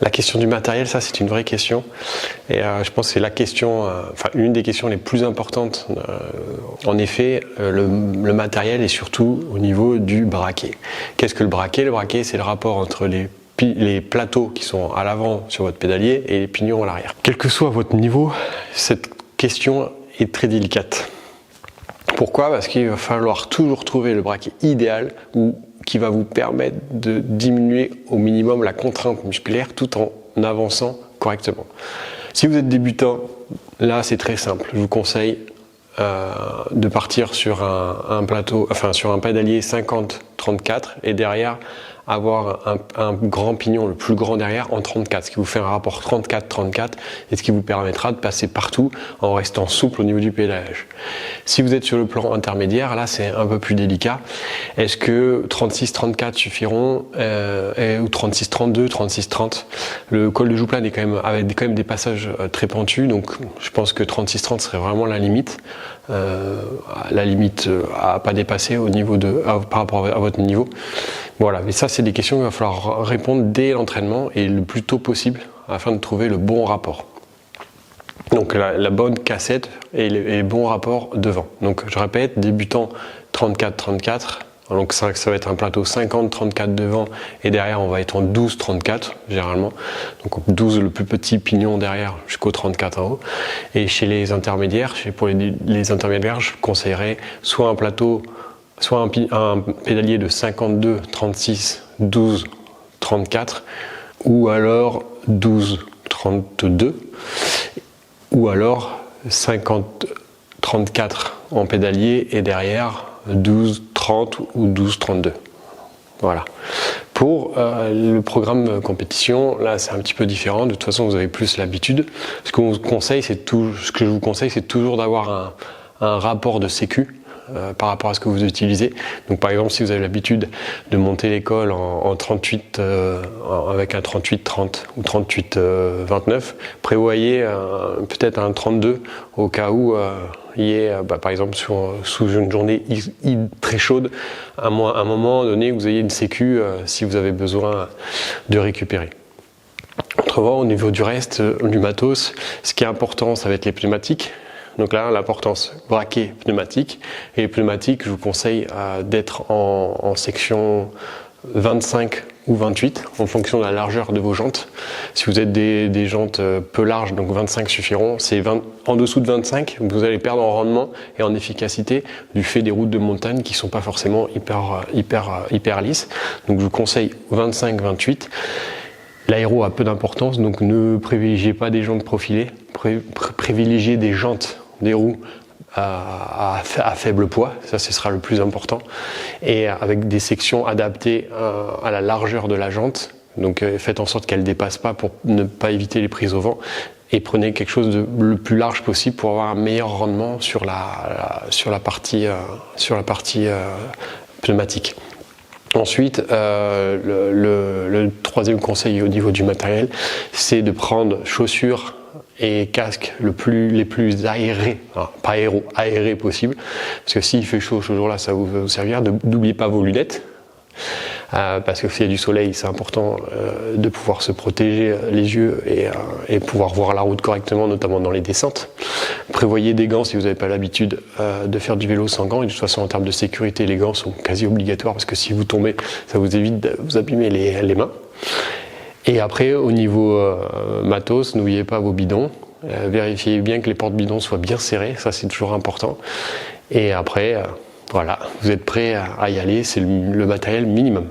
La question du matériel, ça c'est une vraie question et je pense que c'est la question, une des questions les plus importantes. En effet, le matériel est surtout au niveau du braquet. Qu'est-ce que le braquet? Le braquet, c'est le rapport entre les plateaux qui sont à l'avant sur votre pédalier et les pignons à l'arrière. Quel que soit votre niveau, cette question est très délicate. Pourquoi? Parce qu'il va falloir toujours trouver le braquet idéal qui va vous permettre de diminuer au minimum la contrainte musculaire tout en avançant correctement. Si vous êtes débutant, là c'est très simple. Je vous conseille de partir sur un plateau, sur un pédalier 50-34 et derrière avoir un grand pignon, le plus grand derrière, en 34, ce qui vous fait un rapport 34-34 et ce qui vous permettra de passer partout en restant souple au niveau du pédalage. Si vous êtes sur le plan intermédiaire, là c'est un peu plus délicat. Est-ce que 36-34 suffiront ou 36-32, 36-30? Le col de Jouplane est avec quand même des passages très pentus, donc je pense que 36-30 serait vraiment la limite. À pas dépasser au niveau par rapport à votre niveau. Voilà, mais ça c'est des questions qu'il va falloir répondre dès l'entraînement et le plus tôt possible afin de trouver le bon rapport. Donc la bonne cassette et les bons rapports devant. Donc je répète, débutant 34-34. Donc ça va être un plateau 50-34 devant et derrière on va être en 12-34 généralement. Donc 12 le plus petit pignon derrière jusqu'au 34 en haut. Et chez les intermédiaires, pour les intermédiaires, je conseillerais soit un plateau, soit un pédalier de 52, 36, 12, 34 ou alors 12, 32 ou alors 50, 34 en pédalier et derrière 12, 30 ou 12, 32. Voilà. Pour le programme compétition, là c'est un petit peu différent. De toute façon, vous avez plus l'habitude. Ce que je vous conseille, c'est toujours d'avoir un rapport de sécu par rapport à ce que vous utilisez. Donc par exemple, si vous avez l'habitude de monter l'école en 38 avec un 38-30 ou 38-29, prévoyez peut-être un 32 au cas où il y ait, par exemple sous une journée très chaude, à un moment donné vous ayez une sécu si vous avez besoin de récupérer. Autrement, au niveau du reste du matos, ce qui est important, ça va être les pneumatiques. Donc là, l'importance braquet pneumatique. Et les pneumatiques, je vous conseille d'être en section 25 ou 28 en fonction de la largeur de vos jantes. Si vous êtes des jantes peu larges, donc 25 suffiront. En dessous de 25, vous allez perdre en rendement et en efficacité du fait des routes de montagne qui sont pas forcément hyper lisses. Donc je vous conseille 25-28. L'aéro a peu d'importance, donc ne privilégiez pas des jantes profilées, privilégiez des jantes, des roues à faible poids, ça ce sera le plus important, et avec des sections adaptées à la largeur de la jante, donc faites en sorte qu'elle ne dépasse pas pour ne pas éviter les prises au vent, et prenez quelque chose de le plus large possible pour avoir un meilleur rendement sur la partie pneumatique. Ensuite, le troisième conseil au niveau du matériel, c'est de prendre chaussures et casques les plus aérés, pas aérés possible, parce que s'il fait chaud ce jour-là, ça va vous servir. N'oubliez pas vos lunettes, parce que s'il y a du soleil, c'est important de pouvoir se protéger les yeux et pouvoir voir la route correctement, notamment dans les descentes. Prévoyez des gants si vous n'avez pas l'habitude de faire du vélo sans gants, et de toute façon en termes de sécurité, les gants sont quasi obligatoires parce que si vous tombez, ça vous évite de vous abîmer les mains. Et après, au niveau matos, n'oubliez pas vos bidons, vérifiez bien que les porte-bidons soient bien serrés, ça c'est toujours important. Et après, voilà, vous êtes prêts à y aller, c'est le matériel minimum.